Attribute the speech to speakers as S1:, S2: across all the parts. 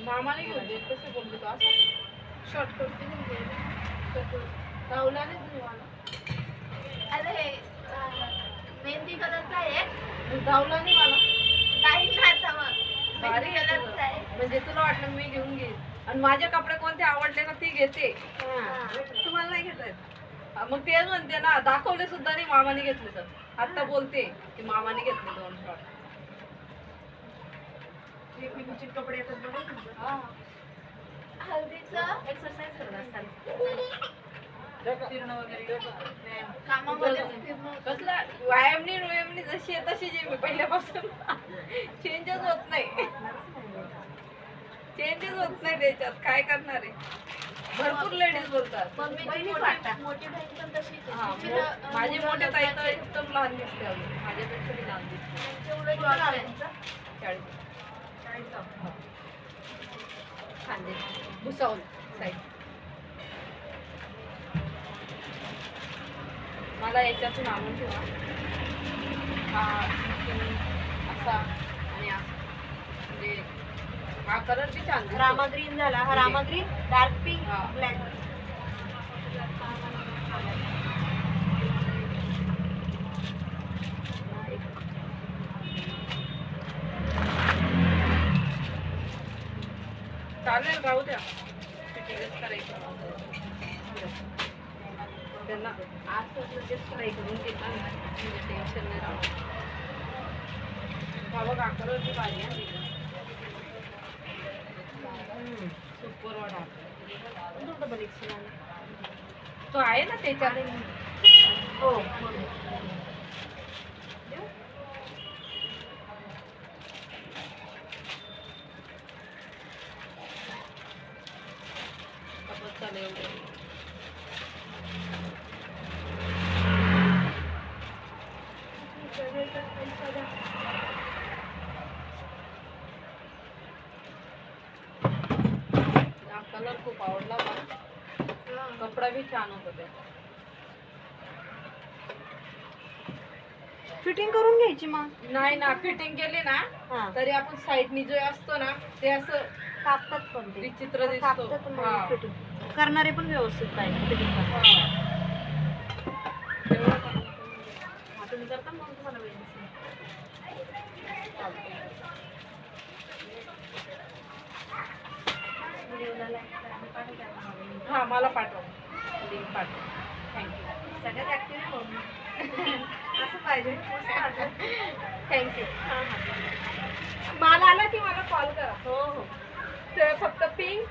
S1: मामाने घेऊन दे कसं बोलतो तो असं शॉर्ट करते म्हणजे धावला नाही तुम्ही मला.
S2: अरे हे मेहंदी कलरचा आहे.
S1: धावला नाही मला.
S2: काही नाही आता मग
S1: भारी
S2: मेहंदी कलरचा आहे.
S1: म्हणजे तुला वाटलं मी घेऊन घेईन आणि माझे कपडे कोणते आवडले ना ती घेते. तुम्हाला नाही घेता येत. मग तेच म्हणते ना दाखवले सुद्धा नाही मामाने घेतले तर आता बोलते की मामाने घेतले 2 शॉर्ट. कपडे येतात बघा.
S2: हल्दीचं
S1: एक्सरसाइज करत असतात. फिरणं वगैरे
S2: कामामध्ये फिरणं.
S1: कसला व्यायामनी व्यायामनी जशी आहे तशीच आहे मी पहिल्यापासून. चेंजच होत नाही. चेंजच होत नाही त्याच्यात काय करणार आहे. भरपूर लेडीज बोलतात
S2: मोठी बहीण पण तशीच आहे.
S1: माझी मोठ्या ताई तर एकदम लहान दिसते अजून माझ्यापेक्षा बी लहान दिसते. 40 खांदे भुसावल साईड. मला याच्यातून आणून ठेवा हा असा आणि म्हणजे हा कलर बी छान
S2: रामा ग्रीन झाला. हा Rama green dark pink black.
S1: चालेल राहू द्या. फिटिंगच करायचं त्यांना आज लगेच ट्राय करून घेतला म्हणजे टेन्शन नाही राहत. बाबा काकरची भाजी आहे सुपर वडा तो आहे ना त्याच्यात.
S2: हो
S1: चालेल. कलर खूप आवडला मला. कपडा भी छान होता त्याचा.
S2: फिटिंग करून घ्यायची मग.
S1: नाही ना फिटिंग केली ना तरी आपण साईडनी जो असतो ना ते असं
S2: कापतात पण ते
S1: विचित्र दिसतो.
S2: फिटिंग करणारे पण व्यवस्थित पाहिजे फिटिंग तुम्ही करता मग तुम्हाला वेळ
S1: हा मला पाठव लिंक पाठव. थँक्यू.
S2: सगळ्यात ऍक्टिव्ह असं पाहिजे.
S1: थँक्यू. मला आला की मला कॉल करा.
S2: हो हो.
S1: ते फक्त पिंक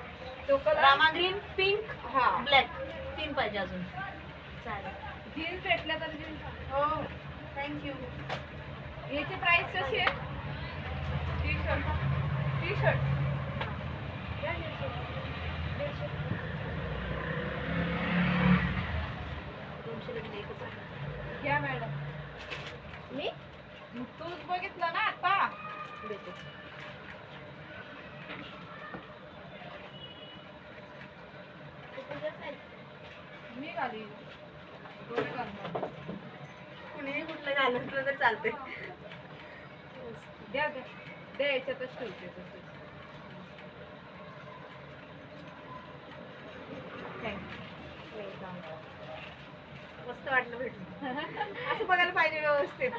S1: तो कलर
S2: रामा ग्रीन पिंक
S1: हा
S2: ब्लॅक 3 पाहिजे अजून. चालेल.
S1: जीन्स भेटल्या तर जीन्स.
S2: हो थँक्यू.
S1: याची प्राइस कशी आहे. टी शर्ट घ्या मॅडम.
S2: मी
S1: तूच बघितलं ना आता
S2: देते.
S1: मी घाली
S2: कुणीही कुठलं घालून तर चालते.
S1: द्या द्या द्या याच्यातच ठेवते तसं.
S2: मस्त वाटलं भेटून. असं बघायला पाहिजे व्यवस्थित.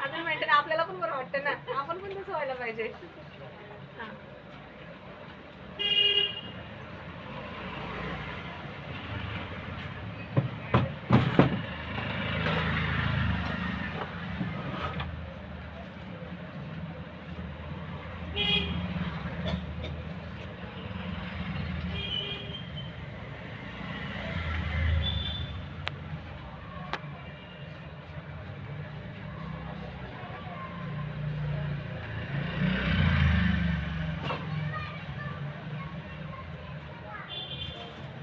S2: अजून मेंटेन आपल्याला पण बरं वाटतं ना. आपण पण तसं व्हायला पाहिजे.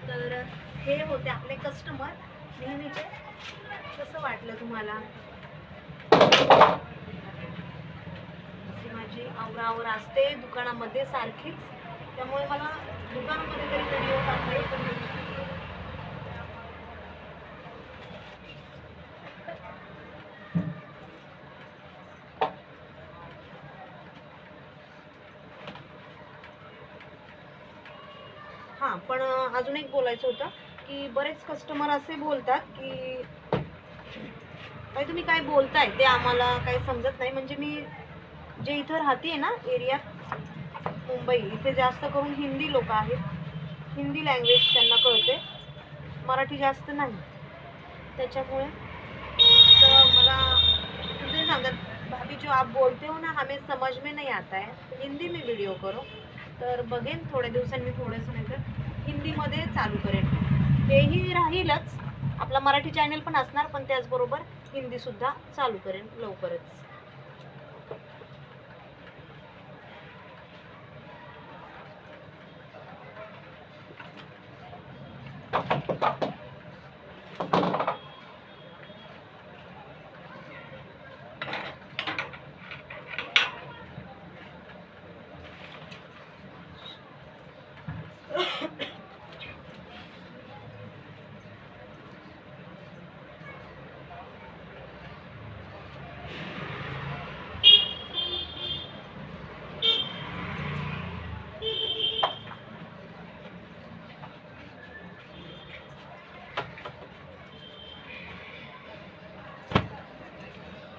S2: तर हे होते आपले कस्टमर नेहमीचे. कसं वाटलं तुम्हाला. माझी आवरावर असते दुकानामध्ये सारखीच. त्यामुळे मला दुकानामध्ये तरी व्हिडिओ टाकले पण हां, पण अजून एक बोलायचं होतं की बरेच कस्टमर असे बोलतात की ताई तुम्ही काय बोलताय ते आम्हाला काही समजत नाही. म्हणजे मी जे इथं राहते ना एरियात मुंबई, इथे जास्त करून हिंदी लोक आहेत. हिंदी लँग्वेज त्यांना कळते, मराठी जास्त नाही. त्याच्यामुळे तर मला ते सांगतात, भाभी जो आप बोलते हो ना हमें समझ में नहीं आता है, हिंदी में व्हिडिओ करो. तर बघेन थोड्या दिवसांनी थोडंसं नाही तर हिंदीमध्ये चालू करेन. तेही राहीलच, आपला मराठी चॅनल पण असणार, पण त्याचबरोबर हिंदीसुद्धा चालू करेन लवकरच.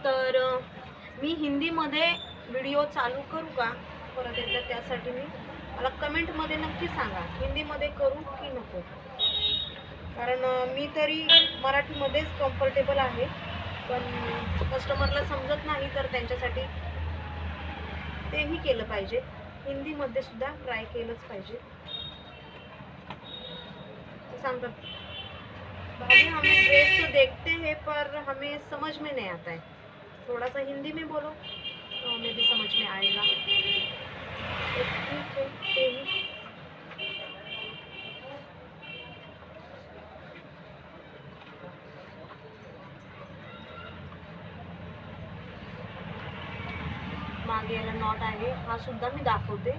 S2: तर मी हिंदीमध्ये व्हिडिओ चालू करू का परत एकदा, त्यासाठी मला कमेंटमध्ये नक्की सांगा हिंदीमध्ये करू की नको. कारण मी तरी मराठीमध्येच कम्फर्टेबल आहे, पण कस्टमरला समजत नाही तर त्यांच्यासाठी तेही केलं पाहिजे. हिंदीमध्ये सुद्धा ट्राय केलंच पाहिजे. सांगतात, भाभी हमें ड्रेस तो देखते हैं पर हमें समझ में नहीं आता है, थोड़ा सा हिंदी में बोलो तो हमें भी समझ में आएगा. तो ठीक है, तेही मागे याला नॉट आहे, हा सुद्धा मी दाखवते.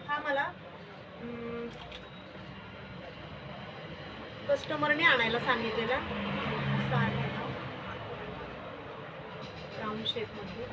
S2: हा मला कस्टमरने आणायला सांगितलेला असा आहे, राऊंड शेपमध्ये.